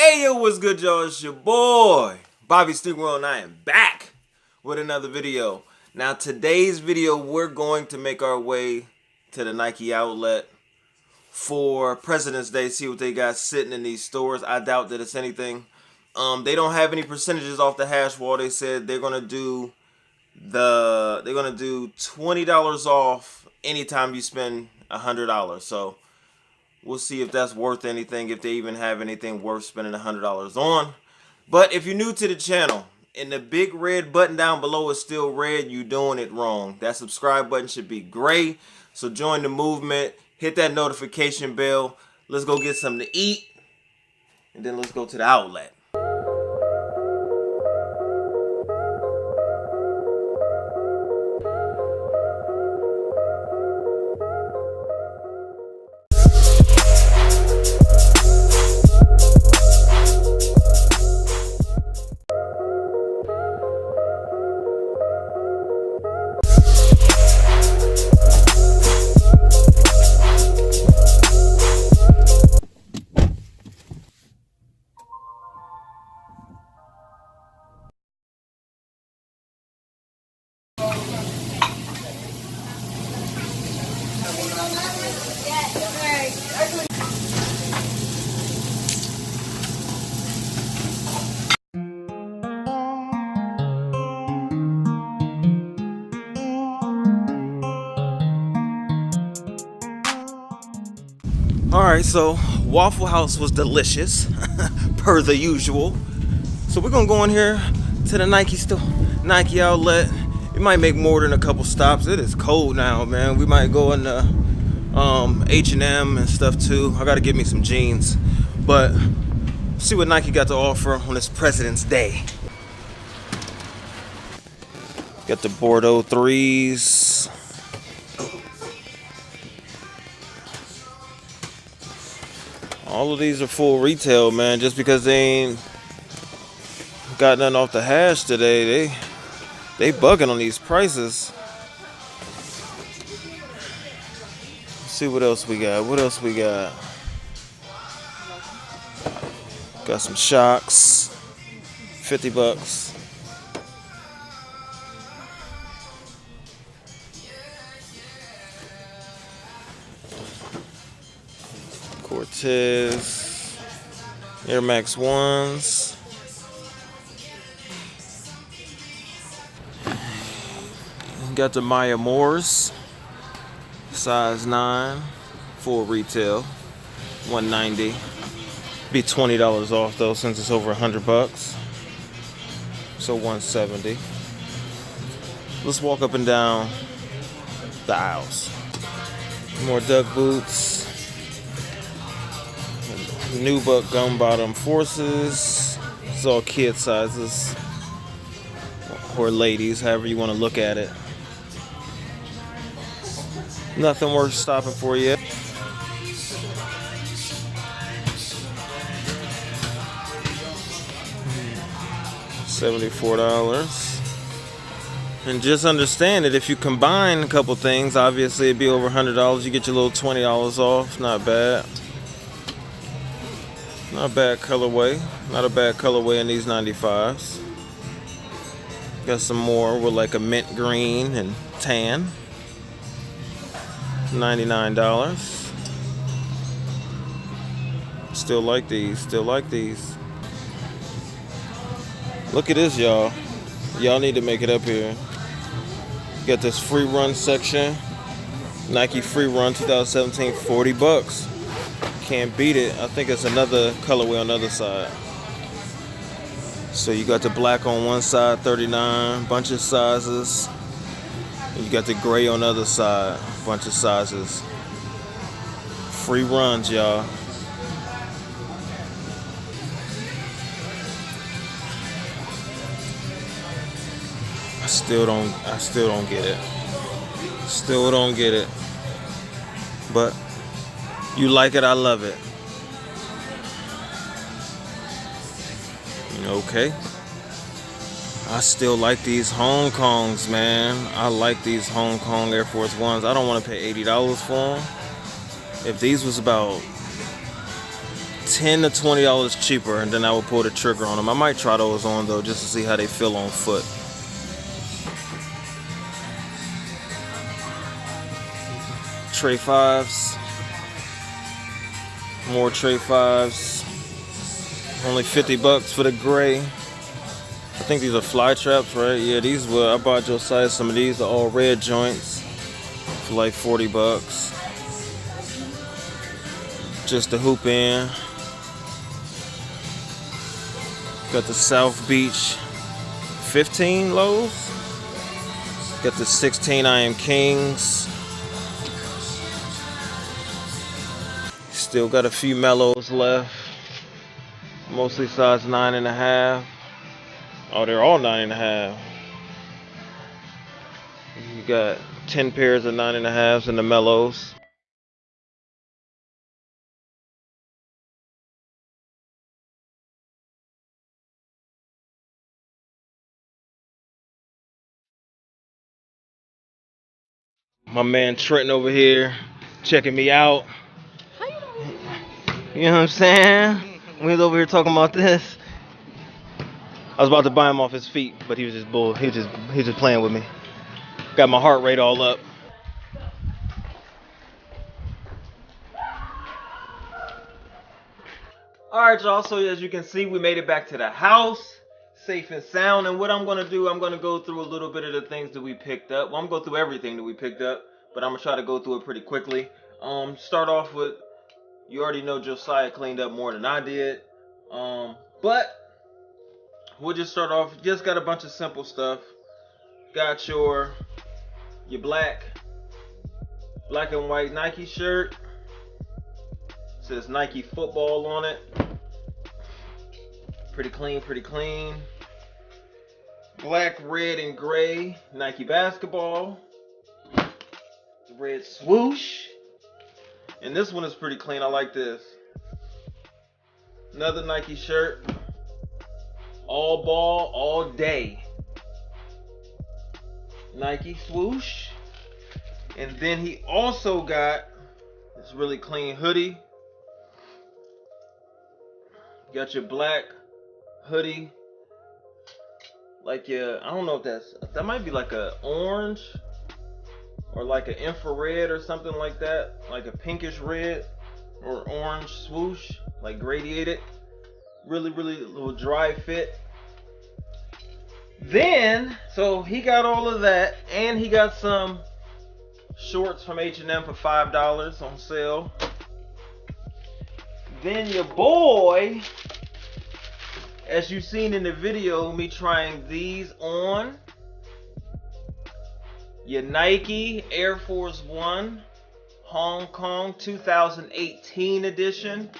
Hey yo, what's good, y'all? It's your boy Bobby Stigwell, and I am back with another video. Now today's video, we're going to make our way to the Nike Outlet for President's Day, see what they got sitting in these stores. I doubt that it's anything. They don't have any percentages off the hash wall. They said they're gonna do $20 off anytime you spend $100. So we'll see if that's worth anything, if they even have anything worth spending $100 on. But if you're new to the channel and the big red button down below is still red, you're doing it wrong. That subscribe button should be gray. So join the movement, hit that notification bell. Let's go get something to eat, and then let's go to the outlet. Alright, so Waffle House was delicious, per the usual. So we're gonna go in here to the Nike store, Nike Outlet. We might make more than a couple stops. It is cold now, man. We might go into H&M and stuff too. I gotta get me some jeans. But see what Nike got to offer on this President's Day. Got the Bordeaux 3s. All of these are full retail, man. Just because they ain't got nothing off the hash today, they bugging on these prices. Let's see what else we got. What else we got? Got some Shocks, 50 bucks. Cortez, Air Max 1s. Got the Maya Moores, size 9, full retail, $190. Be $20 off though, since it's over 100 bucks. So $170. Let's walk up and down the aisles. More duck boots. Nubuck gum bottom forces. It's all kid sizes, or ladies, however you want to look at it. Nothing worth stopping for yet. $74. And just understand that if you combine a couple things, obviously it'd be over $100. You get your little $20 off. Not bad. Not a bad colorway. Not a bad colorway in these 95s. Got some more with like a mint green and tan. $99. Still like these. Still like these. Look at this, y'all. Y'all need to make it up here. Got this free run section. Nike Free Run 2017, 40 bucks. Can't beat it. I think it's another colorway on the other side. So you got the black on one side, 39, bunch of sizes. And you got the gray on the other side, bunch of sizes. Free runs, y'all. I still don't get it. Still don't get it. But you like it, I love it. Okay. I still like these Hong Kongs, man. I like these Hong Kong Air Force Ones. I don't want to pay $80 for them. If these was about $10 to $20 cheaper, and then I would pull the trigger on them. I might try those on though, just to see how they feel on foot. Tray 5s. More Tray 5s. Only $50 for the gray. I think these are fly traps, right? Yeah, these were, I bought Josiah some of these, are all red joints for like $40. Just to hoop in. Got the South Beach 15 lows. Got the 16 I Am Kings. Still got a few mellows left. Mostly size 9.5. Oh, they're all 9.5. You got 10 pairs of 9.5s in the mellows. My man Trenton over here checking me out. How you doing? You know what I'm saying? We was over here talking about this. I was about to buy him off his feet, but he was just bull. He was just playing with me. Got my heart rate all up. Alright y'all, so as you can see, we made it back to the house, safe and sound. And what I'm going to do, I'm going to go through a little bit of the things that we picked up. Well, I'm going to go through everything that we picked up, but I'm going to try to go through it pretty quickly. Start off with, you already know Josiah cleaned up more than I did. But we'll just start off, just got a bunch of simple stuff. Got your black and white Nike shirt. Says Nike football on it. Pretty clean. Black, red, and gray Nike basketball. The red swoosh. And this one is pretty clean. I like this. Another Nike shirt. All ball, all day. Nike swoosh. And then he also got this really clean hoodie. Got your black hoodie, like I don't know if that might be like a orange or like an infrared or something like that, like a pinkish red or orange swoosh, like gradiated, really little dry fit. Then, so he got all of that, and he got some shorts from H&M for $5 on sale. Then your boy, as you've seen in the video, me trying these on, your Nike Air Force One Hong Kong 2018 edition.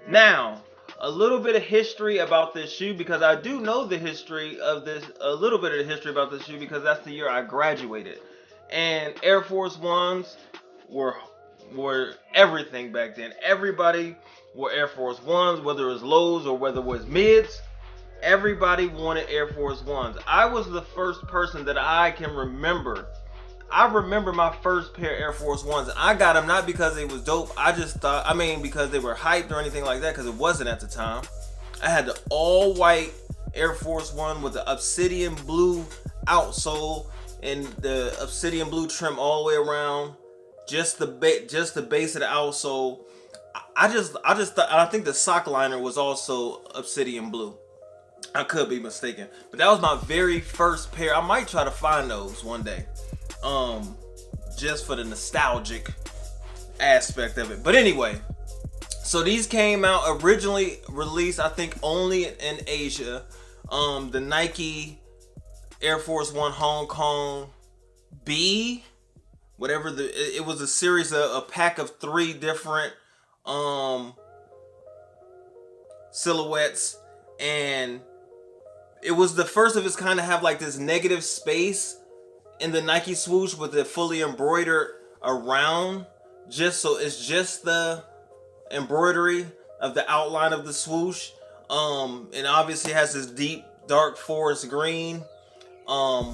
Now, a little bit of history about this shoe, because I do know the history of this, a little bit of the history about this shoe, because that's the year I graduated. And Air Force Ones were everything back then. Everybody wore Air Force Ones, whether it was lows or whether it was mids. Everybody wanted Air Force Ones. I was the first person that I can remember. I remember my first pair of Air Force Ones. I got them not because they was dope. I just thought, because they were hyped or anything like that, because it wasn't at the time. I had the all white Air Force One with the obsidian blue outsole and the obsidian blue trim all the way around. Just the base of the outsole. I thought, I think the sock liner was also obsidian blue. I could be mistaken, but that was my very first pair. I might try to find those one day, just for the nostalgic aspect of it. But anyway, so these came out originally released, I think, only in Asia. The Nike Air Force One Hong Kong B, whatever it was, a series of a pack of 3 different silhouettes, and it was the first of its kind to have like this negative space in the Nike swoosh with it fully embroidered around, just so it's just the embroidery of the outline of the swoosh, and obviously has this deep dark forest green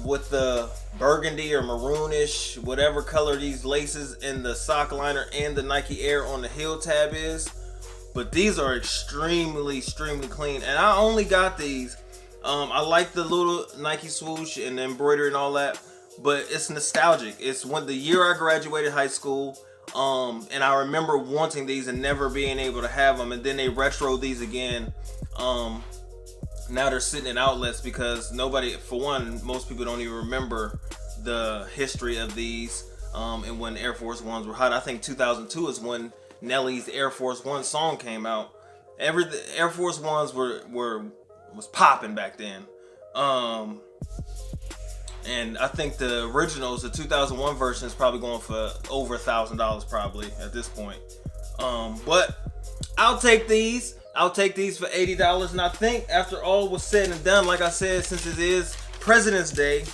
with the burgundy or maroonish, whatever color these laces in the sock liner and the Nike Air on the heel tab is. But these are extremely clean, and I only got these. I like the little Nike swoosh and the embroidery and all that, but it's nostalgic. It's when the year I graduated high school, and I remember wanting these and never being able to have them, and then they retro these again. Now they're sitting in outlets because nobody, for one, most people don't even remember the history of these, and when Air Force Ones were hot. I think 2002 is when Nelly's Air Force One song came out. Air Force Ones was popping back then. And I think the originals, the 2001 version, is probably going for over $1,000 probably at this point. But I'll take these. I'll take these for $80. And I think after all was said and done, like I said, since it is President's Day,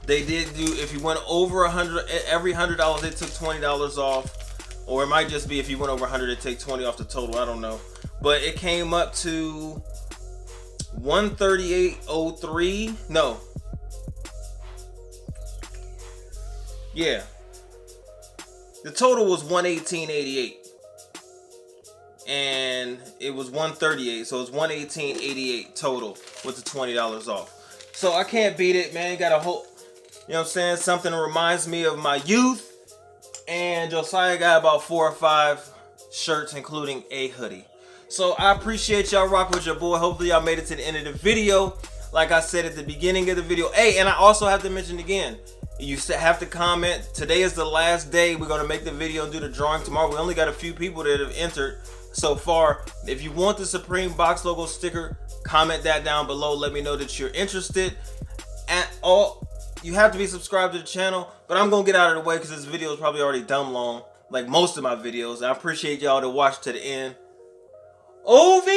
they did do, if you went over 100, every $100 they took $20 off. Or it might just be if you went over 100, they take 20 off the total. I don't know. But it came up to $138.03. No. Yeah. The total was $118.88. And it was $138. So it's $118.88 total with the $20 off. So I can't beat it, man. Got a whole, you know what I'm saying? Something that reminds me of my youth. And Josiah got about 4 or 5 shirts, including a hoodie. So I appreciate y'all rocking with your boy. Hopefully y'all made it to the end of the video. Like I said at the beginning of the video. Hey, and I also have to mention again, you have to comment. Today is the last day. We're going to make the video and do the drawing tomorrow. We only got a few people that have entered so far. If you want the Supreme Box logo sticker, comment that down below. Let me know that you're interested. And all, you have to be subscribed to the channel. But I'm going to get out of the way because this video is probably already dumb long, like most of my videos. I appreciate y'all to watch to the end. OV!